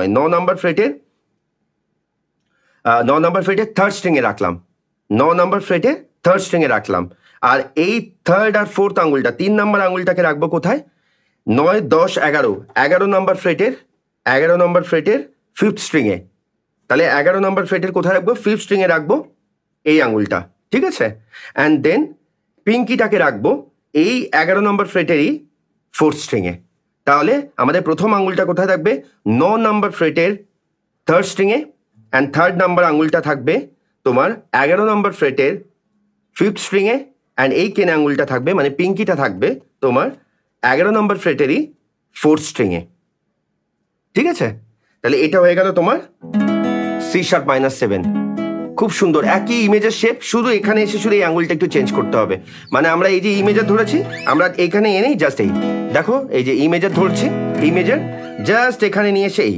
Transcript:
নয়, 9 নাম্বার ফ্রেটের 3rd স্ট্রিংয়ে রাখলাম, 9 নাম্বার ফ্রেটের 3rd স্ট্রিংয়ে রাখলাম। আর এই 3rd আর 4th আঙুলটা, 3 নাম্বার আঙুলটাকে রাখবো কোথায়? 9, 10, 11 নাম্বার ফ্রেটের 5th স্ট্রিংয়ে। তাহলে 11 নাম্বার ফ্রেটের কোথায় রাখবো? 5th স্ট্রিংয়ে রাখবো এই আঙুলটা, ঠিক আছে? অ্যান্ড দেন পিঙ্কিটাকে রাখবো এই 11 নম্বর ফ্রেটেরই 4th স্ট্রিংয়ে। তাহলে আমাদের প্রথম আঙুলটা কোথায় থাকবে? 9 নাম্বার ফ্রেটের 3rd স্ট্রিংয়ে, অ্যান্ড 3rd নাম্বার আঙুলটা থাকবে তোমার 11 নম্বর ফ্রেটের 5th স্ট্রিংয়ে, অ্যান্ড এই কেনে আঙুলটা থাকবে মানে পিঙ্কিটা থাকবে তোমার 11 নম্বর ফ্রেটেরই 4th স্ট্রিংয়ে, ঠিক আছে? তাহলে এটা হয়ে গেল তোমার C♯-7। খুব সুন্দর, একই ইমেজের শেপ, শুধু এখানে এসে শুধু এই আঙুলটা একটু চেঞ্জ করতে হবে। মানে আমরা এই যে ইমেজের ধরেছি, আমরা এখানে এনেই জাস্ট এই দেখো, এই যে ইমেজের ধরছি, ইমেজের জাস্ট এখানে নিয়ে এসে এই